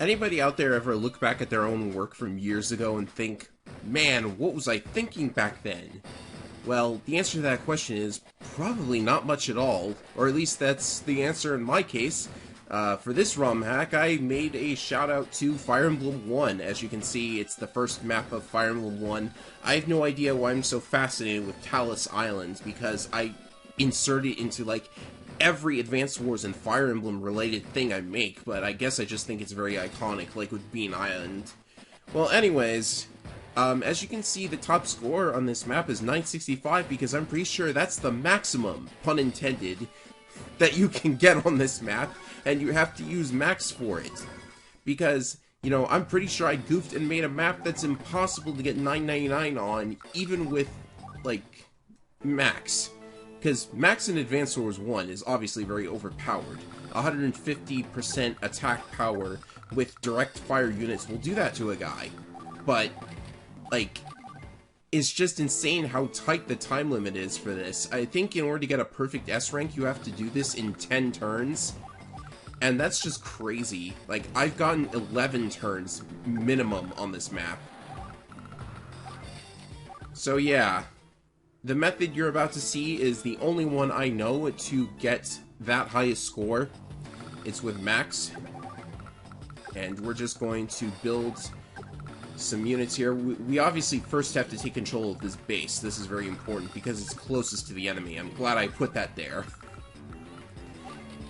Anybody out there ever look back at their own work from years ago and think, man, what was I thinking back then? Well, the answer to that question is probably not much at all, or at least that's the answer in my case. For this ROM hack, I made a shout out to Fire Emblem 1. As you can see, it's the first map of Fire Emblem 1. I have no idea why I'm so fascinated with Tallis Island, because I insert it into, like, every Advanced Wars and Fire Emblem related thing I make, but I guess I just think it's very iconic, like with Bean Island. Well, anyways, as you can see, the top score on this map is 965, because I'm pretty sure that's the maximum, pun intended, that you can get on this map, and you have to use max for it. Because, you know, I'm pretty sure I goofed and made a map that's impossible to get 999 on, even with, like, max. Because max in Advanced Wars 1 is obviously very overpowered. 150% attack power with direct fire units will do that to a guy. But, like, it's just insane how tight the time limit is for this. I think in order to get a perfect S rank, you have to do this in 10 turns. And that's just crazy. Like, I've gotten 11 turns minimum on this map. So yeah, the method you're about to see is the only one I know to get that highest score. It's with max. And we're just going to build some units here. We obviously first have to take control of this base. This is very important because it's closest to the enemy. I'm glad I put that there.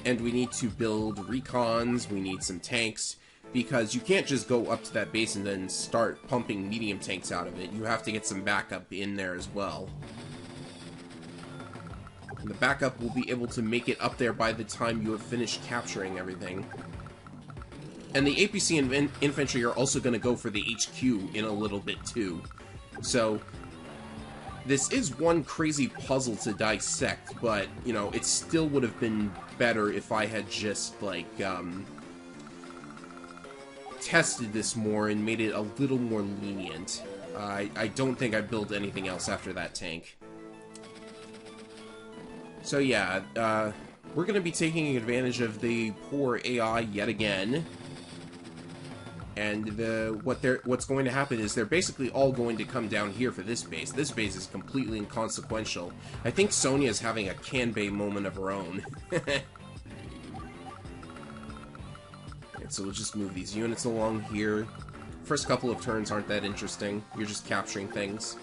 And we need to build recons, we need some tanks, because you can't just go up to that base and then start pumping medium tanks out of it. You have to get some backup in there as well. And the backup will be able to make it up there by the time you have finished capturing everything. And the APC and infantry are also going to go for the HQ in a little bit too. So this is one crazy puzzle to dissect, but, you know, it still would have been better if I had just, like, tested this more and made it a little more lenient. I don't think I built anything else after that tank. So yeah, we're going to be taking advantage of the poor AI yet again. And what's going to happen is they're basically all going to come down here for this base. This base is completely inconsequential. I think Sonia's having a Kanbei moment of her own. And so we'll just move these units along here. First couple of turns aren't that interesting. You're just capturing things.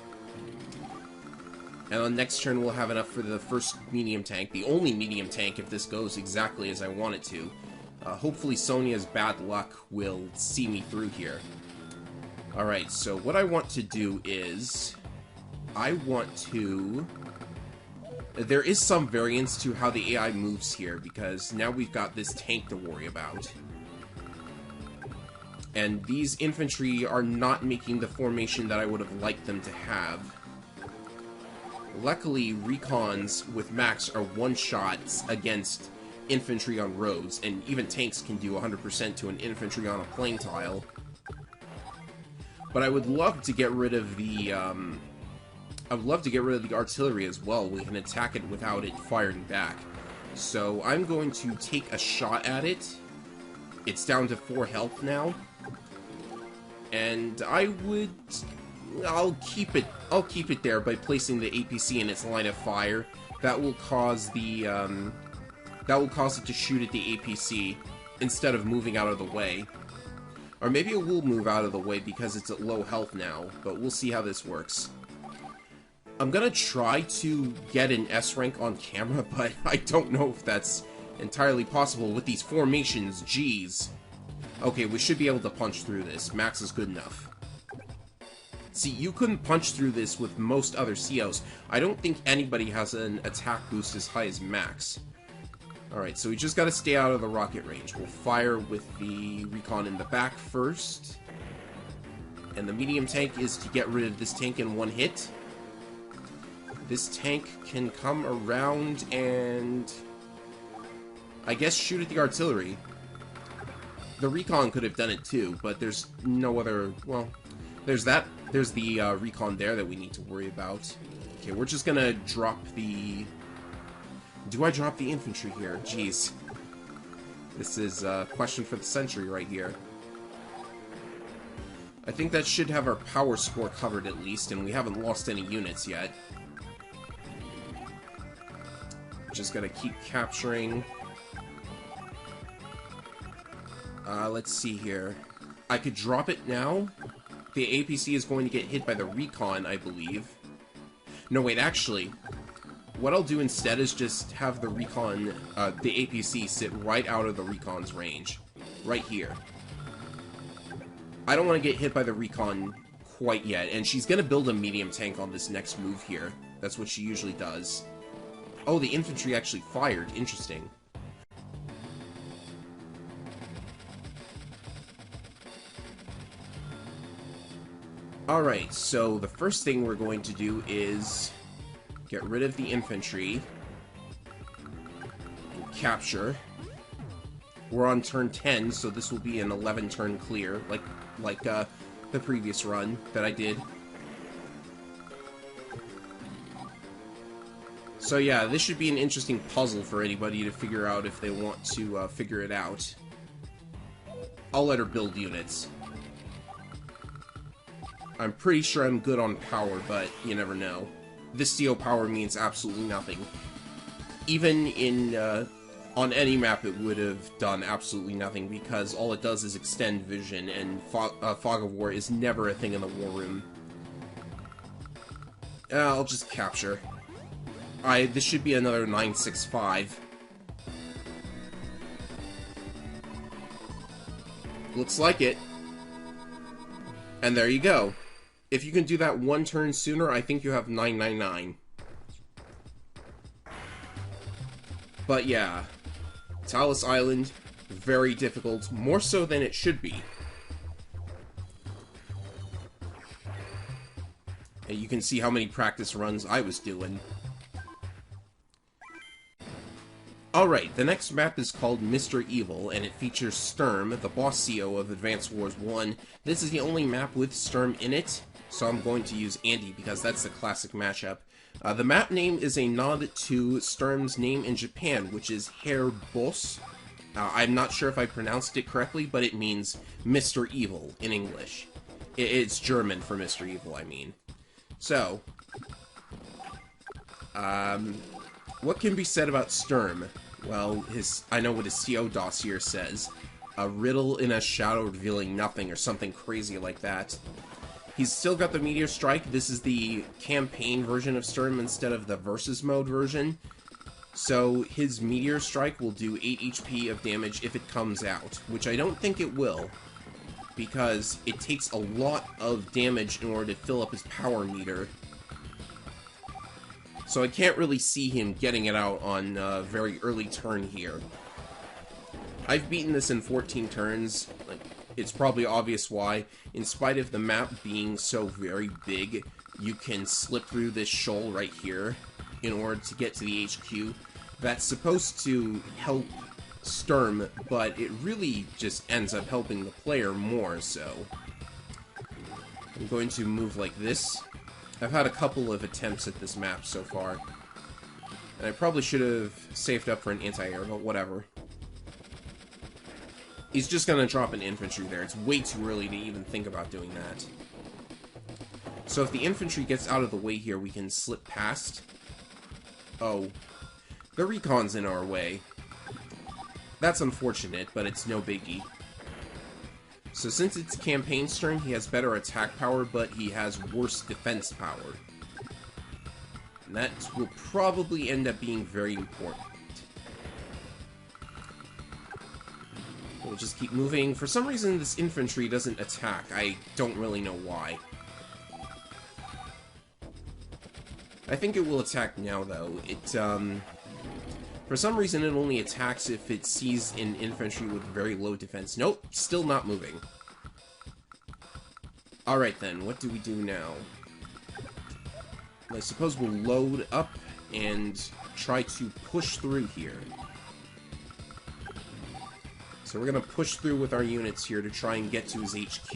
And on next turn we'll have enough for the first medium tank. The only medium tank if this goes exactly as I want it to. Hopefully Sonia's bad luck will see me through here. Alright, so what I want to do is I want to... There is some variance to how the AI moves here, because now we've got this tank to worry about. And these infantry are not making the formation that I would have liked them to have. Luckily, recons with max are one-shots against infantry on roads, and even tanks can do 100% to an infantry on a plane tile. But I would love to get rid of the, artillery as well. We can attack it without it firing back. So I'm going to take a shot at it. It's down to 4 health now. And I'll keep it there by placing the APC in its line of fire. That will cause the, that will cause it to shoot at the APC instead of moving out of the way. Or maybe it will move out of the way because it's at low health now, but we'll see how this works. I'm gonna try to get an S rank on camera, but I don't know if that's entirely possible with these formations, jeez. Okay, we should be able to punch through this. Max is good enough. See, you couldn't punch through this with most other COs. I don't think anybody has an attack boost as high as max. Alright, so we just gotta stay out of the rocket range. We'll fire with the recon in the back first. And the medium tank is to get rid of this tank in one hit. This tank can come around and I guess shoot at the artillery. The recon could have done it too, but there's no other... Well, there's that. There's the recon there that we need to worry about. Okay, we're just gonna drop the... Do I drop the infantry here? Jeez. This is a question for the century right here. I think that should have our power score covered at least, and we haven't lost any units yet. Just gotta keep capturing. Let's see here. I could drop it now. The APC is going to get hit by the recon, I believe. No, wait, actually, what I'll do instead is just have the recon, the APC sit right out of the recon's range. Right here. I don't want to get hit by the recon quite yet, and she's going to build a medium tank on this next move here. That's what she usually does. Oh, the infantry actually fired. Interesting. Alright, so the first thing we're going to do is get rid of the infantry and capture. We're on turn 10, so this will be an 11-turn clear, like the previous run that I did. So yeah, this should be an interesting puzzle for anybody to figure out if they want to figure it out. I'll let her build units. I'm pretty sure I'm good on power, but you never know. This CO power means absolutely nothing. Even in, on any map it would have done absolutely nothing, because all it does is extend vision, and Fog of War is never a thing in the war room. I'll just capture. This should be another 965. Looks like it. And there you go. If you can do that one turn sooner, I think you have 999. But yeah, Tallis Island, very difficult, more so than it should be. And you can see how many practice runs I was doing. Alright, the next map is called Mr. Evil, and it features Sturm, the boss CO of Advance Wars 1. This is the only map with Sturm in it, so I'm going to use Andy because that's the classic matchup. The map name is a nod to Sturm's name in Japan, which is Herr Boss. I'm not sure if I pronounced it correctly, but it means Mr. Evil in English. It's German for Mr. Evil, I mean. So, what can be said about Sturm? Well, I know what his CO dossier says. A riddle in a shadow revealing nothing, or something crazy like that. He's still got the Meteor Strike. This is the campaign version of Sturm instead of the Versus Mode version. So his Meteor Strike will do 8 HP of damage if it comes out, which I don't think it will, because it takes a lot of damage in order to fill up his power meter. So I can't really see him getting it out on a very early turn here. I've beaten this in 14 turns. It's probably obvious why. In spite of the map being so very big, you can slip through this shoal right here in order to get to the HQ. That's supposed to help Sturm, but it really just ends up helping the player more, so I'm going to move like this. I've had a couple of attempts at this map so far, and I probably should have saved up for an anti-air, but whatever. He's just gonna drop an infantry there. It's way too early to even think about doing that. So if the infantry gets out of the way here, we can slip past. Oh, the recon's in our way. That's unfortunate, but it's no biggie. So since it's campaign Sturm, he has better attack power, but he has worse defense power. And that will probably end up being very important. We'll just keep moving. For some reason, this infantry doesn't attack. I don't really know why. I think it will attack now, though. For some reason, it only attacks if it sees an infantry with very low defense. Nope, still not moving. Alright then, what do we do now? I suppose we'll load up and try to push through here. So we're gonna push through with our units here to try and get to his HQ.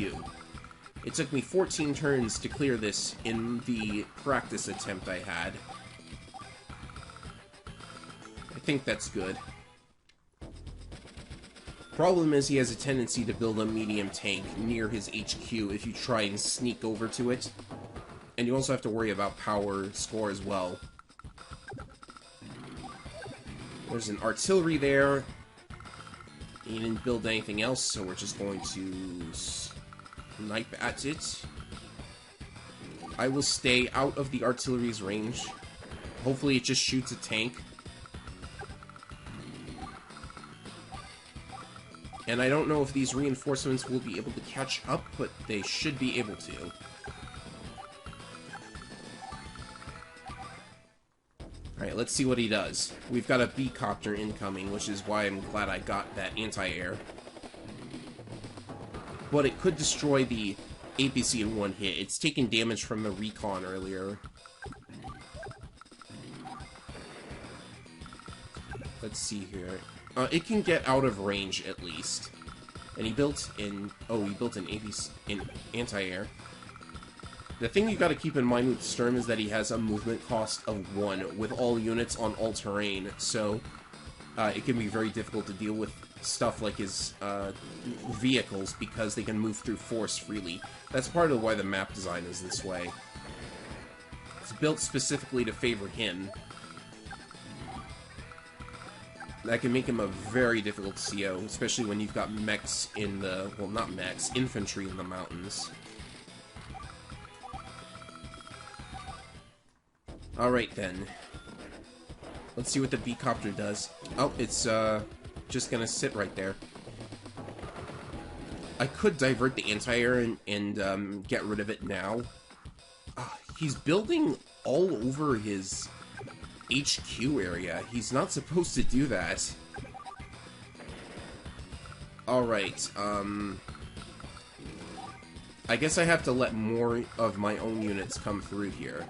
It took me 14 turns to clear this in the practice attempt I had. I think that's good. Problem is, he has a tendency to build a medium tank near his HQ if you try and sneak over to it. And you also have to worry about power score as well. There's an artillery there. He didn't build anything else, so we're just going to snipe at it. I will stay out of the artillery's range. Hopefully it just shoots a tank. And I don't know if these reinforcements will be able to catch up, but they should be able to. Alright, let's see what he does. We've got a B-copter incoming, which is why I'm glad I got that anti-air. But it could destroy the APC in one hit. It's taken damage from the recon earlier. Let's see here. It can get out of range, at least. And he built in... Oh, he built an APC... in anti-air. The thing you gotta keep in mind with Sturm is that he has a movement cost of 1 with all units on all terrain, so it can be very difficult to deal with stuff like his vehicles because they can move through force freely. That's part of why the map design is this way. It's built specifically to favor him. That can make him a very difficult CO, especially when you've got mechs in the... well, not mechs, infantry in the mountains. Alright then. Let's see what the B-copter does. Oh, it's just gonna sit right there. I could divert the anti-air and get rid of it now. He's building all over his HQ area. He's not supposed to do that. Alright, I guess I have to let more of my own units come through here.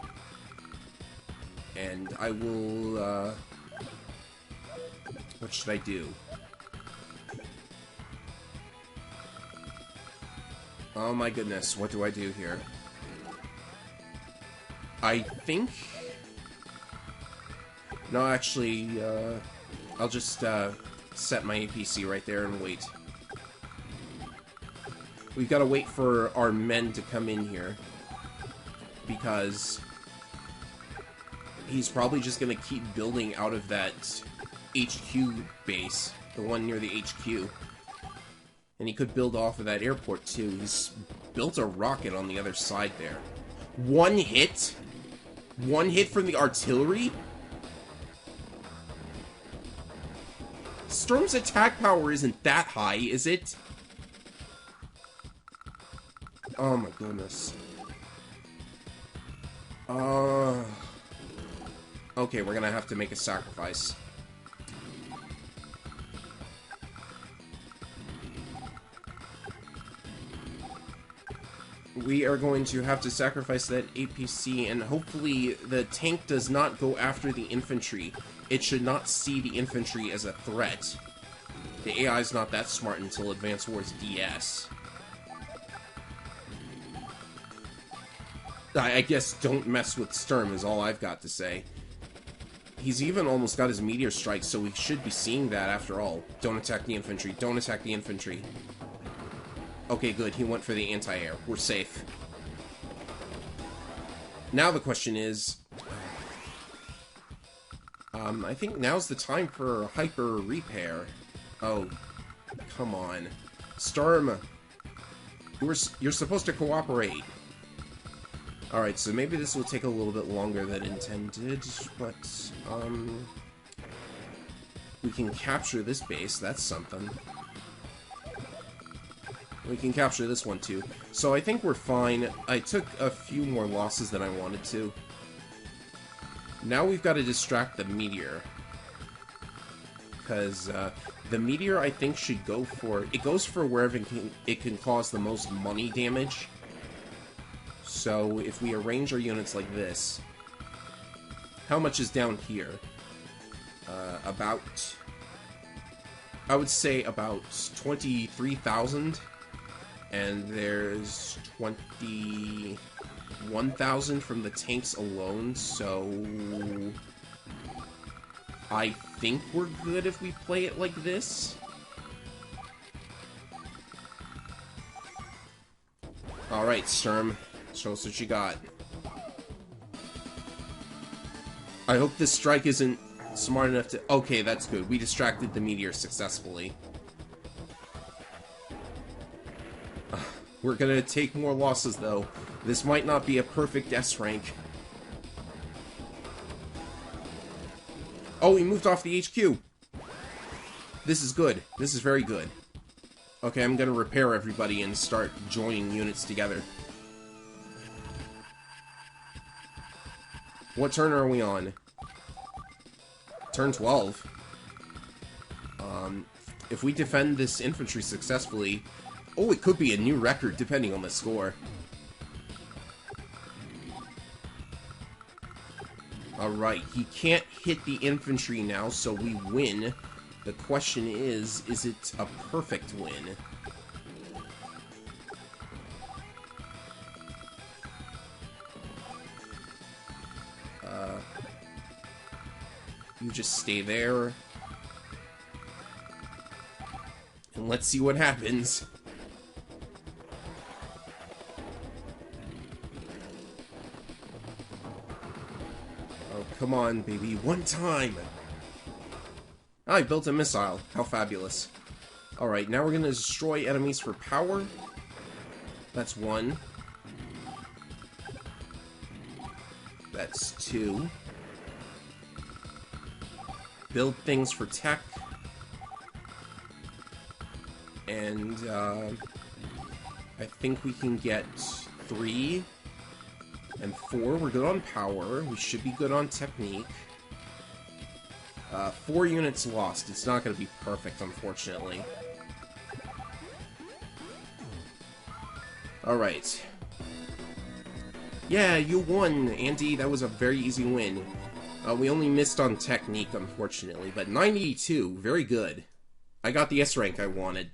And I will, what should I do? Oh my goodness, what do I do here? I think... No, actually, I'll just, set my APC right there and wait. We've got to wait for our men to come in here. Because... he's probably just going to keep building out of that HQ base. The one near the HQ. And he could build off of that airport, too. He's built a rocket on the other side there. One hit? One hit from the artillery? Sturm's attack power isn't that high, is it? Oh my goodness. Okay, we're gonna have to make a sacrifice. We are going to have to sacrifice that APC, and hopefully the tank does not go after the infantry. It should not see the infantry as a threat. The AI is not that smart until Advanced Wars DS. I guess don't mess with Sturm is all I've got to say. He's even almost got his meteor strike, so we should be seeing that after all. Don't attack the infantry. Don't attack the infantry. Okay, good. He went for the anti-air. We're safe. Now the question is... I think now's the time for hyper repair. Oh, come on. Sturm, you're supposed to cooperate. Alright, so maybe this will take a little bit longer than intended, but, we can capture this base, that's something. We can capture this one, too. So I think we're fine. I took a few more losses than I wanted to. Now we've got to distract the meteor. Because, the meteor, I think, should go for... It goes for wherever it can cause the most money damage. So, if we arrange our units like this... How much is down here? About... I would say about 23,000. And there's 21,000 from the tanks alone, so... I think we're good if we play it like this. Alright, Sturm. Show us what you got. I hope this strike isn't smart enough to... Okay, that's good. We distracted the meteor successfully. We're gonna take more losses, though. This might not be a perfect S rank. Oh, we moved off the HQ. This is good. This is very good. Okay, I'm gonna repair everybody and start joining units together. What turn are we on? Turn 12. If we defend this infantry successfully... Oh, it could be a new record, depending on the score. Alright, he can't hit the infantry now, so we win. The question is it a perfect win? You just stay there. And let's see what happens. Oh, come on, baby. One time! I built a missile. How fabulous. Alright, now we're gonna destroy enemies for power. That's 1. That's 2. Build things for tech. And, I think we can get 3 and 4. We're good on power. We should be good on technique. 4 units lost. It's not going to be perfect, unfortunately. Alright. Yeah, you won, Andy. That was a very easy win. We only missed on technique, unfortunately, but 92, very good. I got the S rank I wanted.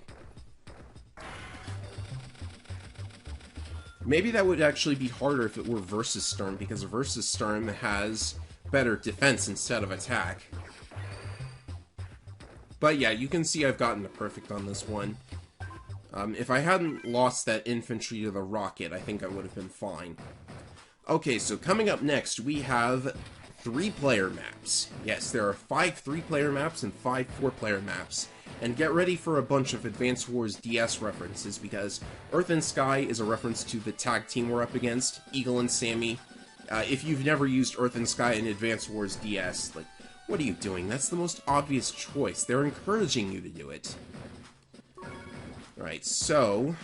Maybe that would actually be harder if it were versus Sturm, because versus Sturm has better defense instead of attack. But yeah, you can see I've gotten a perfect on this one. If I hadn't lost that infantry to the rocket, I think I would have been fine. Okay, so coming up next, we have 3-player maps. Yes, there are 5 3-player maps and 5 4-player maps. And get ready for a bunch of Advance Wars DS references, because Earth and Sky is a reference to the tag team we're up against, Eagle and Sammy. If you've never used Earth and Sky in Advance Wars DS, like, what are you doing? That's the most obvious choice. They're encouraging you to do it. Alright, so...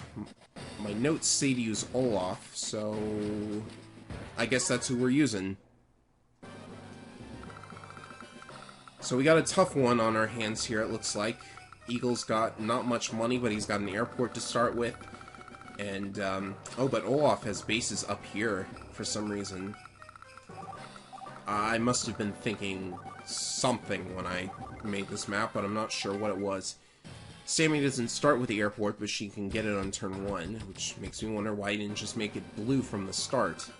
my notes say to use Olaf, so... I guess that's who we're using. So we got a tough one on our hands here, it looks like. Eagle's got not much money, but he's got an airport to start with. And, oh, but Olaf has bases up here, for some reason. I must have been thinking something when I made this map, but I'm not sure what it was. Sammy doesn't start with the airport, but she can get it on turn 1, which makes me wonder why he didn't just make it blue from the start.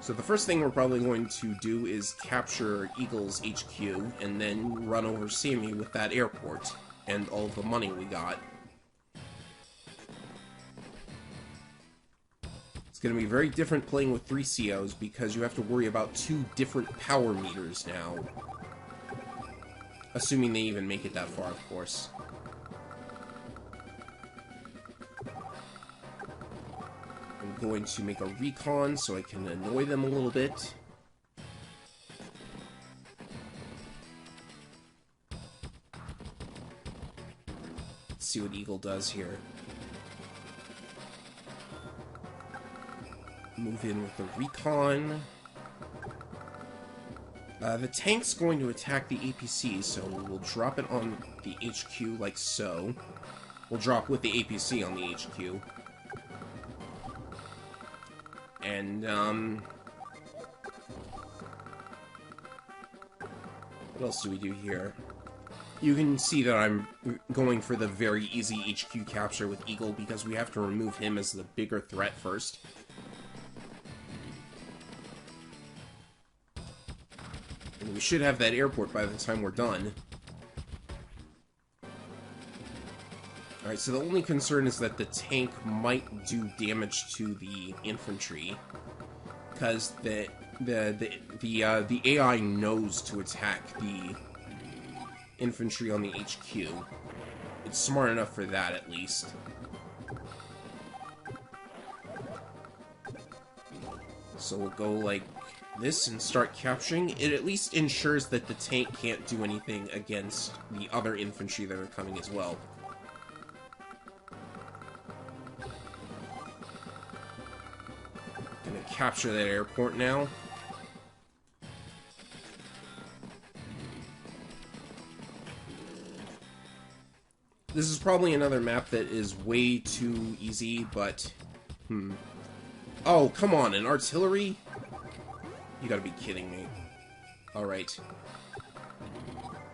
So the first thing we're probably going to do is capture Eagle's HQ, and then run over Sammy with that airport, and all the money we got. It's going to be very different playing with 3 COs, because you have to worry about 2 different power meters now. Assuming they even make it that far, of course. I'm going to make a recon so I can annoy them a little bit. Let's see what Eagle does here. Move in with the recon. The tank's going to attack the APC, so we'll drop it on the HQ like so. We'll drop with the APC on the HQ. And, what else do we do here? You can see that I'm going for the very easy HQ capture with Eagle, because we have to remove him as the bigger threat first. And we should have that airport by the time we're done. Alright, so the only concern is that the tank might do damage to the infantry, because the AI knows to attack the infantry on the HQ. It's smart enough for that, at least. So we'll go like this and start capturing. It at least ensures that the tank can't do anything against the other infantry that are coming as well. Gonna capture that airport now. This is probably another map that is way too easy, but... Oh, come on, an artillery? You gotta be kidding me. Alright.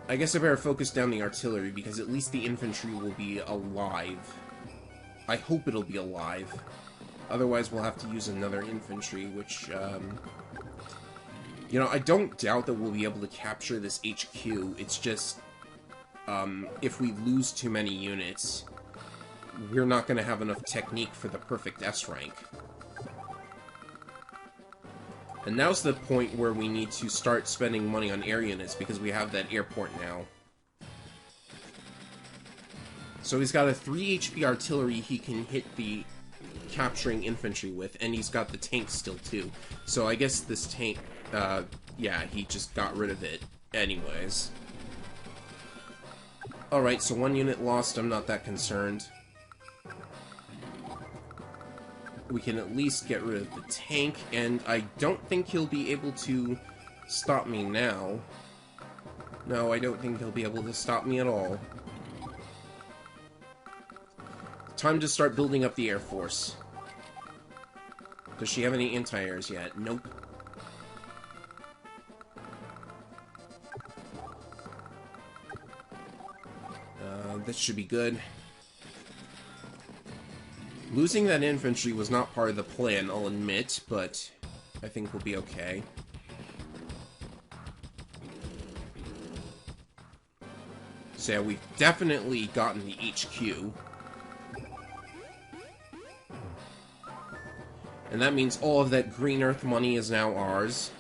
I guess I better focus down the artillery, because at least the infantry will be alive. I hope it'll be alive. Otherwise, we'll have to use another infantry, which, you know, I don't doubt that we'll be able to capture this HQ. It's just, if we lose too many units, we're not going to have enough technique for the perfect S rank. And now's the point where we need to start spending money on air units, because we have that airport now. So he's got a 3 HP artillery he can hit the capturing infantry with, and he's got the tank still too. So I guess this tank, yeah, he just got rid of it anyways. Alright, so 1 unit lost, I'm not that concerned. We can at least get rid of the tank, and I don't think he'll be able to stop me now. No, I don't think he'll be able to stop me at all. Time to start building up the Air Force. Does she have any anti-airs yet? Nope. This should be good. Losing that infantry was not part of the plan, I'll admit, but I think we'll be okay. So yeah, we've definitely gotten the HQ. And that means all of that Green Earth money is now ours.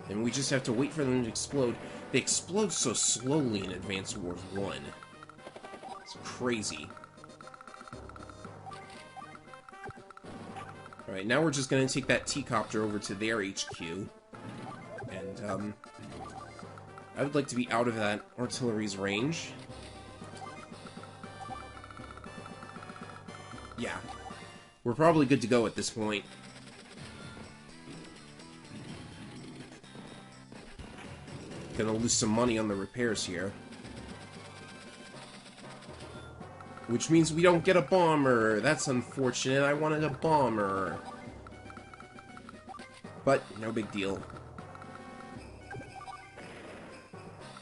And we just have to wait for them to explode. They explode so slowly in Advanced Wars 1. It's crazy. Alright, now we're just gonna take that T-copter over to their HQ. And, I would like to be out of that artillery's range. Yeah. We're probably good to go at this point. Gonna lose some money on the repairs here. Which means we don't get a bomber. That's unfortunate. I wanted a bomber. But, no big deal.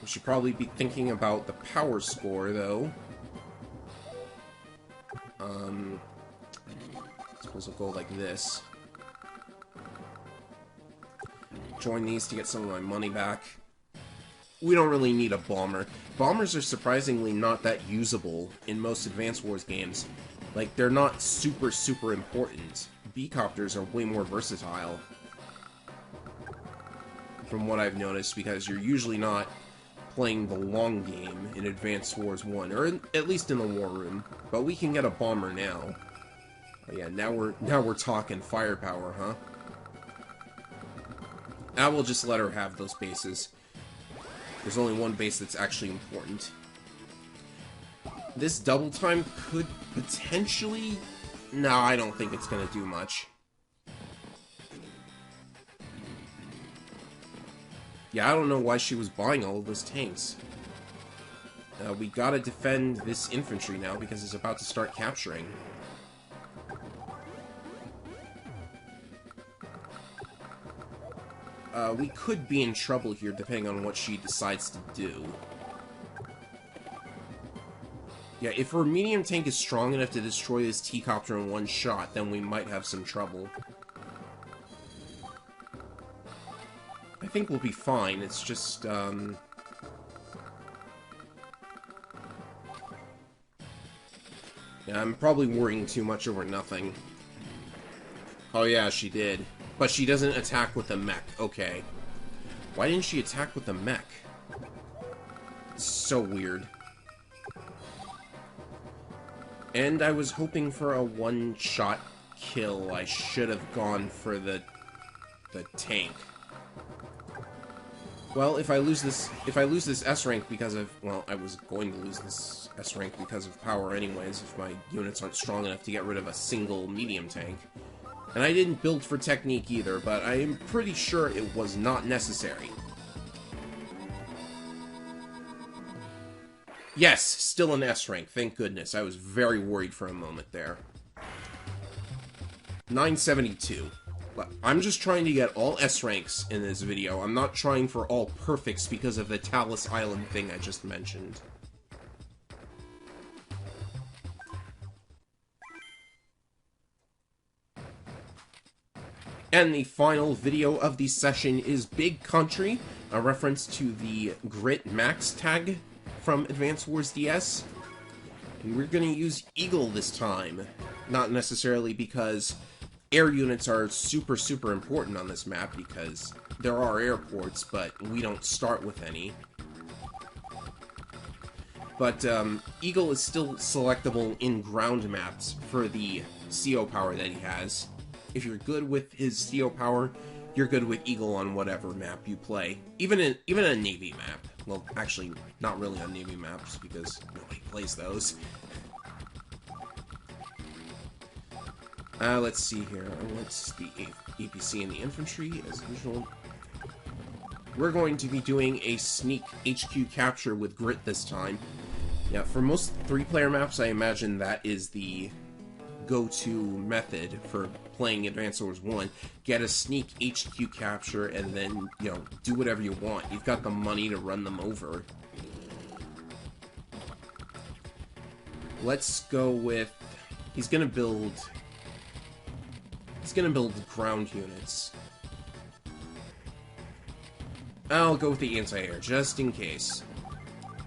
We should probably be thinking about the power score, though. I suppose I'll go like this. Join these to get some of my money back. We don't really need a bomber. Bombers are surprisingly not that usable in most Advanced Wars games. Like, they're not super, super important. B-copters are way more versatile. From what I've noticed, because you're usually not playing the long game in Advanced Wars 1, or at least in the War Room. But we can get a bomber now. Oh yeah, now we're talking firepower, huh? I will just let her have those bases. There's only one base that's actually important. This double time could potentially... No, I don't think it's gonna do much. Yeah, I don't know why she was buying all of those tanks. We gotta defend this infantry now, because it's about to start capturing. We could be in trouble here, depending on what she decides to do. Yeah, if her medium tank is strong enough to destroy this T-copter in one shot, then we might have some trouble. I think we'll be fine, it's just, Yeah, I'm probably worrying too much over nothing. Oh yeah, she did. But she doesn't attack with a mech. Okay. Why didn't she attack with a mech? It's so weird. And I was hoping for a one-shot kill. I should have gone for the tank. Well, if I lose this S rank because of, well, I was going to lose this S rank because of power anyways, if my units aren't strong enough to get rid of a single medium tank. And I didn't build for technique either, but I am pretty sure it was not necessary. Yes, still an S rank, thank goodness. I was very worried for a moment there. 972. I'm just trying to get all S ranks in this video. I'm not trying for all perfects because of the Tallis Island thing I just mentioned. And the final video of the session is Big Country, a reference to the Grit Max tag from Advance Wars DS. And we're going to use Eagle this time. Not necessarily because air units are super important on this map, because there are airports, but we don't start with any. But Eagle is still selectable in ground maps for the CO power that he has. If you're good with his CO power, you're good with Eagle on whatever map you play. Even a Navy map. Well, actually, not really on Navy maps, because nobody plays those. Let's see here. What's the APC and the infantry, as usual? We're going to be doing a sneak HQ capture with Grit this time. Yeah, for most 3-player maps, I imagine that is the go-to method for playing Advance Wars 1. Get a sneak HQ capture, and then, you know, do whatever you want. You've got the money to run them over. Let's go with... He's gonna build ground units. I'll go with the anti-air, just in case.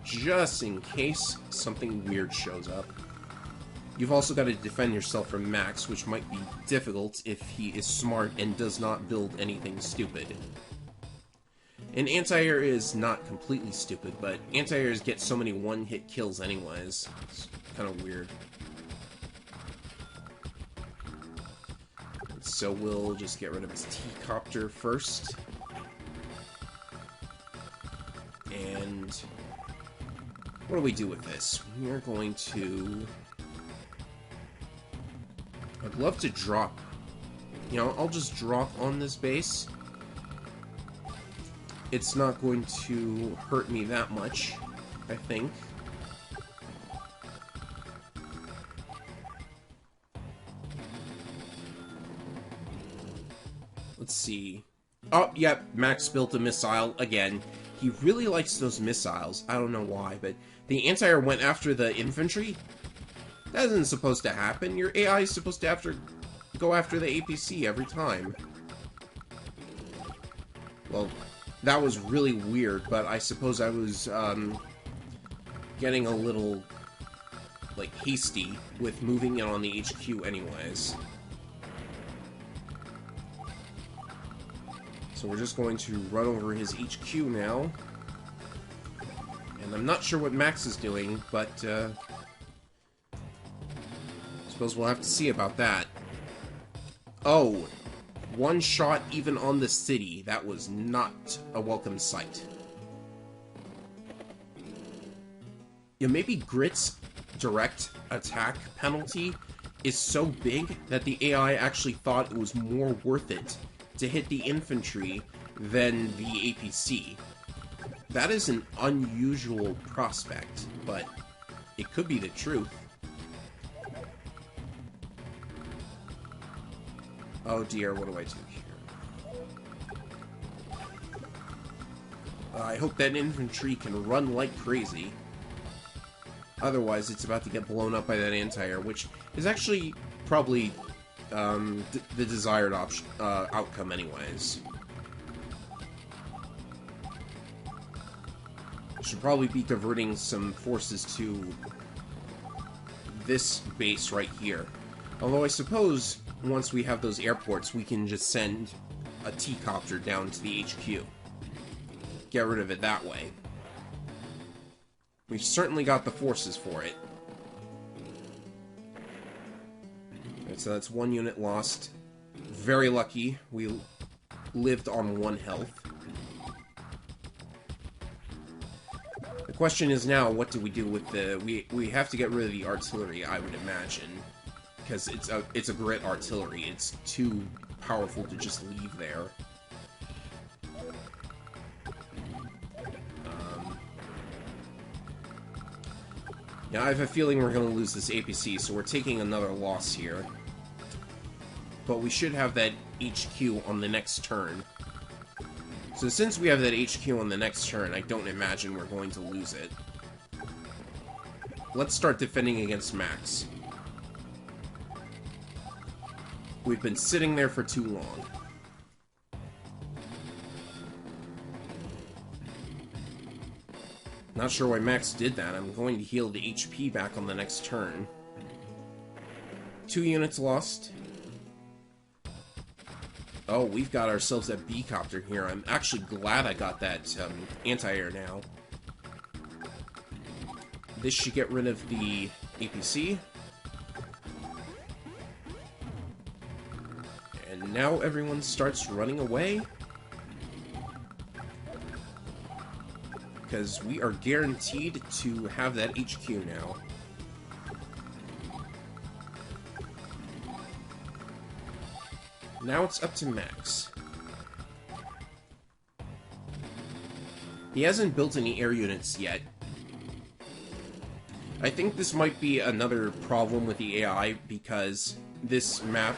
Just in case something weird shows up. You've also got to defend yourself from Max, which might be difficult if he is smart and does not build anything stupid. And anti-air is not completely stupid, but anti-airs get so many one-hit kills anyways. It's kind of weird. So we'll just get rid of his T-copter first. And what do we do with this? We're going to... I'd love to drop. You know, I'll just drop on this base. It's not going to hurt me that much, I think. Let's see. Oh, yep, Max built a missile again. He really likes those missiles. I don't know why, but the anti-air went after the infantry. That isn't supposed to happen. Your AI is supposed to go after the APC every time. Well, that was really weird, but I suppose I was getting a little, like, hasty with moving in on the HQ anyways. So we're just going to run over his HQ now. And I'm not sure what Max is doing, but suppose we'll have to see about that. Oh, one shot even on the city. That was not a welcome sight. Yeah, maybe Grit's direct attack penalty is so big that the AI actually thought it was more worth it to hit the infantry than the APC. That is an unusual prospect, but it could be the truth. Oh dear, what do I do here? I hope that infantry can run like crazy. Otherwise, it's about to get blown up by that anti-air, which is actually probably the desired outcome anyways. Should probably be diverting some forces to this base right here. Although I suppose once we have those airports, we can just send a T-copter down to the HQ. Get rid of it that way. We've certainly got the forces for it. Right, so that's 1 unit lost. Very lucky. We lived on 1 health. The question is now, what do we do with the... We have to get rid of the artillery, I would imagine. Because it's a grit artillery. It's too powerful to just leave there. Yeah, I have a feeling we're going to lose this APC, so we're taking another loss here. But we should have that HQ on the next turn. So since we have that HQ on the next turn, I don't imagine we're going to lose it. Let's start defending against Max. We've been sitting there for too long. Not sure why Max did that. I'm going to heal the HP back on the next turn. 2 units lost. Oh, we've got ourselves a B-copter here. I'm actually glad I got that anti-air now. This should get rid of the APC. And now everyone starts running away. Because we are guaranteed to have that HQ now. Now it's up to Max. He hasn't built any air units yet. I think this might be another problem with the AI, because this map,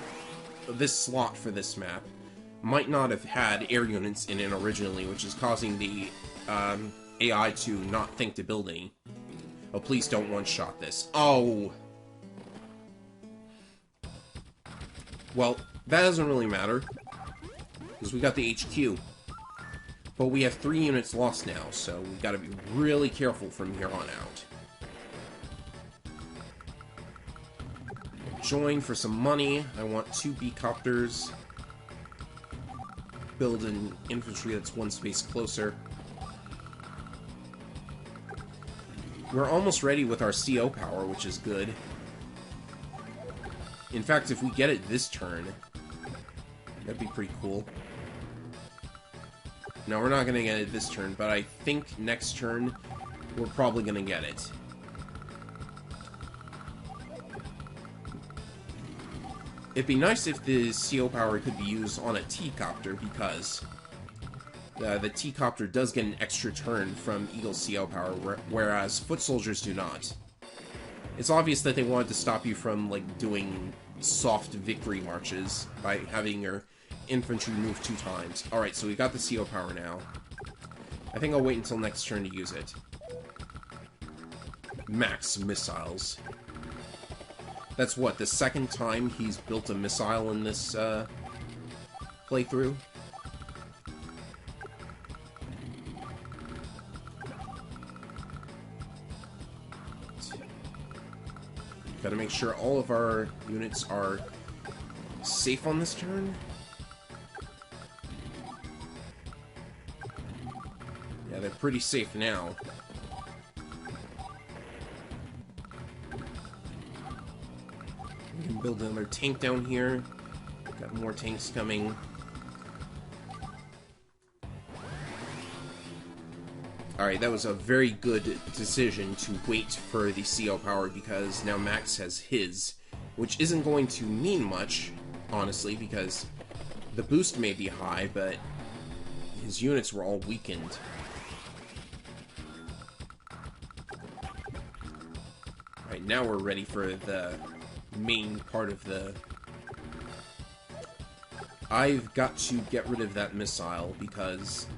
this slot for this map, might not have had air units in it originally, which is causing the AI to not think to build any. Oh, please don't one-shot this. Oh! Well, that doesn't really matter, because we got the HQ. But we have 3 units lost now, so we've got to be really careful from here on out. Join for some money. I want 2 B-copters. Build an infantry that's 1 space closer. We're almost ready with our CO power, which is good. In fact, if we get it this turn, that'd be pretty cool. No, we're not going to get it this turn, but I think next turn, we're probably going to get it. It'd be nice if the CO power could be used on a T-copter, because the T-copter does get an extra turn from Eagle's CO power, whereas foot soldiers do not. It's obvious that they wanted to stop you from, like, doing soft victory marches by having your infantry move 2 times. Alright, so we got the CO power now. I think I'll wait until next turn to use it. Max missiles. That's what, the 2nd time he's built a missile in this playthrough? Gotta make sure all of our units are safe on this turn. Yeah, they're pretty safe now. We can build another tank down here. Got more tanks coming. Alright, that was a very good decision to wait for the CO power, because now Max has his, which isn't going to mean much, honestly, because the boost may be high, but his units were all weakened. Alright, now we're ready for the main part of the... I've got to get rid of that missile, because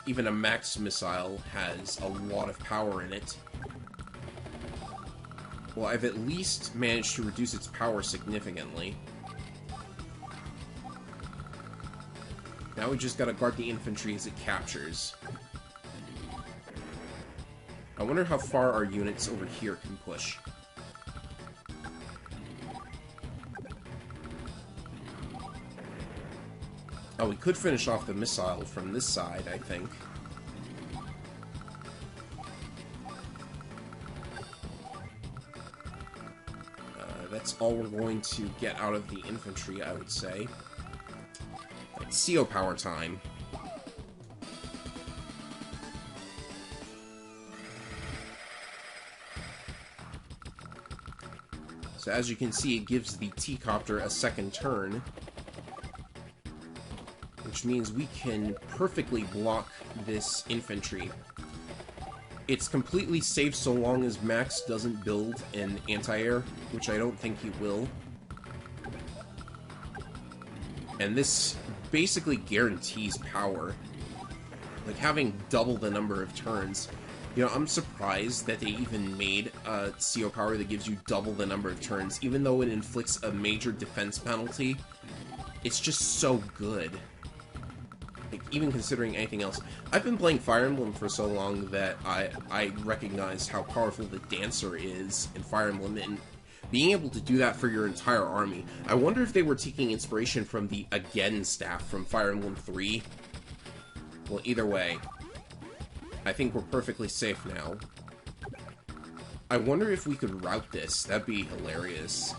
even a Max missile has a lot of power in it. Well, I've at least managed to reduce its power significantly. Now we just gotta guard the infantry as it captures. I wonder how far our units over here can push. Oh, we could finish off the missile from this side, I think. That's all we're going to get out of the infantry, I would say. It's CO power time. So as you can see, it gives the T-Copter a second turn, which means we can perfectly block this infantry. It's completely safe so long as Max doesn't build an anti-air, which I don't think he will. And this basically guarantees power. Like, having double the number of turns. You know, I'm surprised that they even made a CO power that gives you double the number of turns, even though it inflicts a major defense penalty. It's just so good. Like, even considering anything else. I've been playing Fire Emblem for so long that I recognized how powerful the Dancer is in Fire Emblem, and being able to do that for your entire army. I wonder if they were taking inspiration from the Again staff from Fire Emblem 3. Well, either way, I think we're perfectly safe now. I wonder if we could route this. That'd be hilarious.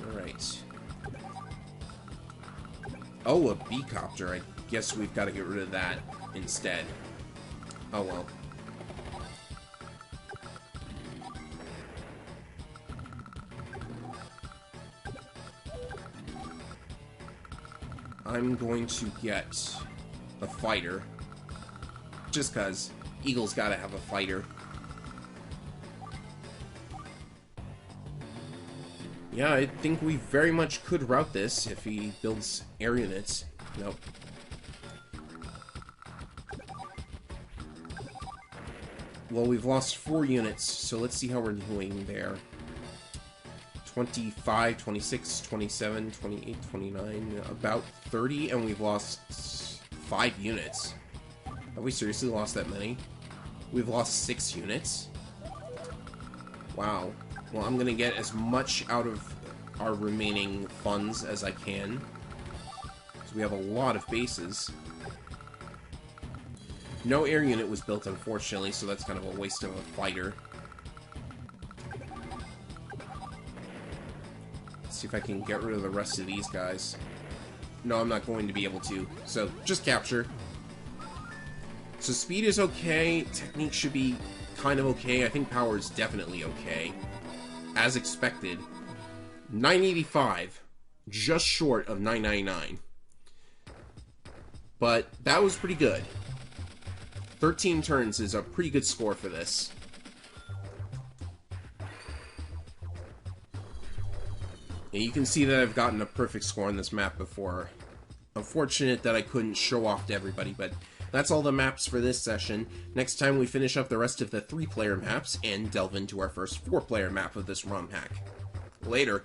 Alright. Oh, a B-copter. I guess we've got to get rid of that instead. Oh well. I'm going to get a fighter. Just because Eagle's got to have a fighter. Yeah, I think we very much could route this if he builds air units. Nope. Well, we've lost 4 units, so let's see how we're doing there. 25, 26, 27, 28, 29, about 30, and we've lost 5 units. Have we seriously lost that many? We've lost 6 units? Wow. Well, I'm gonna get as much out of our remaining funds as I can. So we have a lot of bases. No air unit was built, unfortunately, so that's kind of a waste of a fighter. Let's see if I can get rid of the rest of these guys. No, I'm not going to be able to. So, just capture. So speed is okay. Technique should be kind of okay. I think power is definitely okay. As expected. 985. Just short of 999. But that was pretty good. 13 turns is a pretty good score for this. And you can see that I've gotten a perfect score on this map before. Unfortunate that I couldn't show off to everybody, but that's all the maps for this session. Next time we finish up the rest of the 3-player maps and delve into our first 4-player map of this ROM hack. Later.